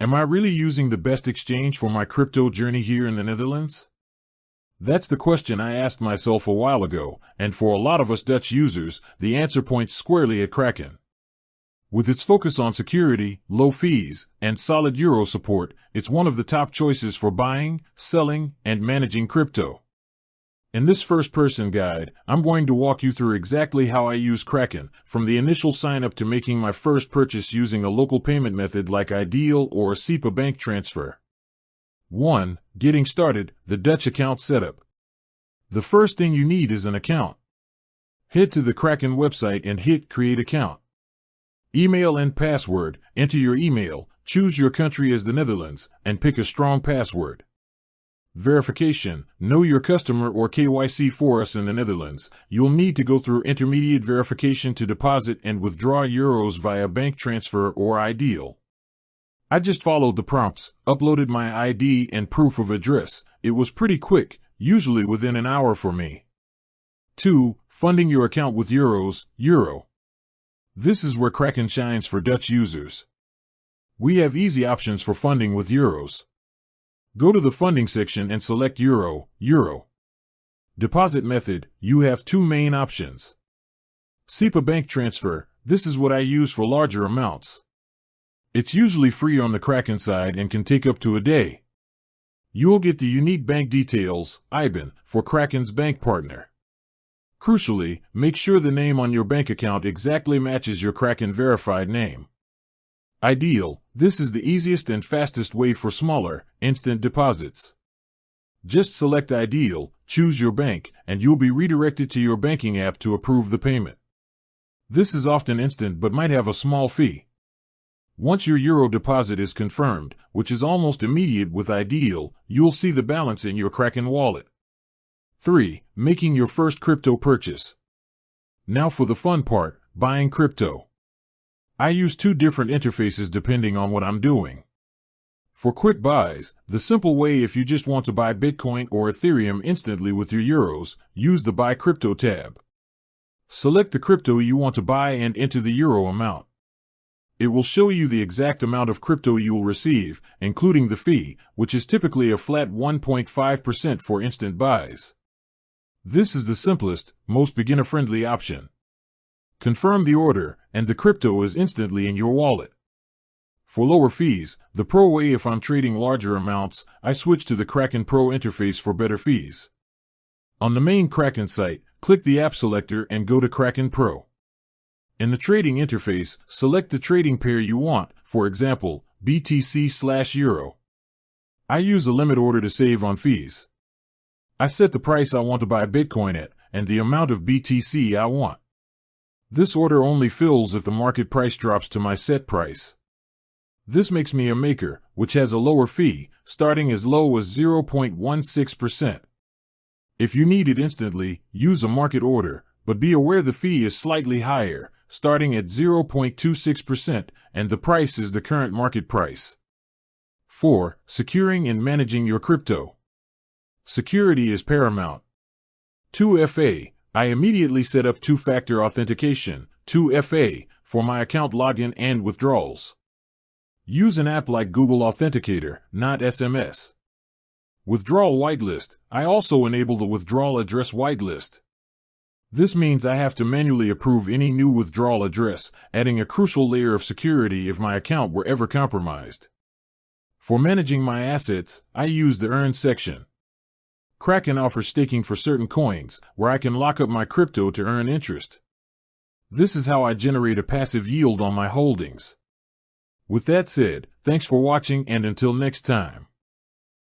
Am I really using the best exchange for my crypto journey here in the Netherlands? That's the question I asked myself a while ago, and for a lot of us Dutch users, the answer points squarely at Kraken. With its focus on security, low fees, and solid euro support, it's one of the top choices for buying, selling, and managing crypto. In this first-person guide, I'm going to walk you through exactly how I use Kraken, from the initial sign-up to making my first purchase using a local payment method like Ideal or a SEPA bank transfer. 1. Getting started, the Dutch account setup. The first thing you need is an account. Head to the Kraken website and hit Create Account. Email and password, enter your email, choose your country as the Netherlands, and pick a strong password. Verification, know your customer or KYC. For us in the Netherlands, you'll need to go through intermediate verification to deposit and withdraw euros via bank transfer or Ideal. I just followed the prompts, uploaded my ID and proof of address. It was pretty quick, usually within an hour for me. 2. Funding your account with euros, euro. This is where Kraken shines for Dutch users. We have easy options for funding with euros. Go to the funding section and select euro. Deposit method, you have two main options. SEPA bank transfer, this is what I use for larger amounts. It's usually free on the Kraken side and can take up to a day. You'll get the unique bank details, IBAN, for Kraken's bank partner. Crucially, make sure the name on your bank account exactly matches your Kraken verified name. Ideal, this is the easiest and fastest way for smaller, instant deposits. Just select Ideal, choose your bank, and you'll be redirected to your banking app to approve the payment. This is often instant but might have a small fee. Once your euro deposit is confirmed, which is almost immediate with Ideal, you'll see the balance in your Kraken wallet. 3. Making your first crypto purchase. Now for the fun part, buying crypto. I use two different interfaces depending on what I'm doing. For quick buys, the simple way if you just want to buy Bitcoin or Ethereum instantly with your euros, use the Buy Crypto tab. Select the crypto you want to buy and enter the euro amount. It will show you the exact amount of crypto you'll receive, including the fee, which is typically a flat 1.5% for instant buys. This is the simplest, most beginner-friendly option. Confirm the order, and the crypto is instantly in your wallet. For lower fees, the Pro way if I'm trading larger amounts, I switch to the Kraken Pro interface for better fees. On the main Kraken site, click the app selector and go to Kraken Pro. In the trading interface, select the trading pair you want, for example, BTC/Euro. I use a limit order to save on fees. I set the price I want to buy Bitcoin at, and the amount of BTC I want. This order only fills if the market price drops to my set price. This makes me a maker, which has a lower fee, starting as low as 0.16%. If you need it instantly, use a market order, but be aware the fee is slightly higher, starting at 0.26%, and the price is the current market price. 4. Securing and managing your crypto. Security is paramount. 2FA. I immediately set up two-factor authentication, 2FA, for my account login and withdrawals. Use an app like Google Authenticator, not SMS. Withdrawal whitelist. I also enable the withdrawal address whitelist. This means I have to manually approve any new withdrawal address, adding a crucial layer of security if my account were ever compromised. For managing my assets, I use the Earn section. Kraken offers staking for certain coins, where I can lock up my crypto to earn interest. This is how I generate a passive yield on my holdings. With that said, thanks for watching and until next time.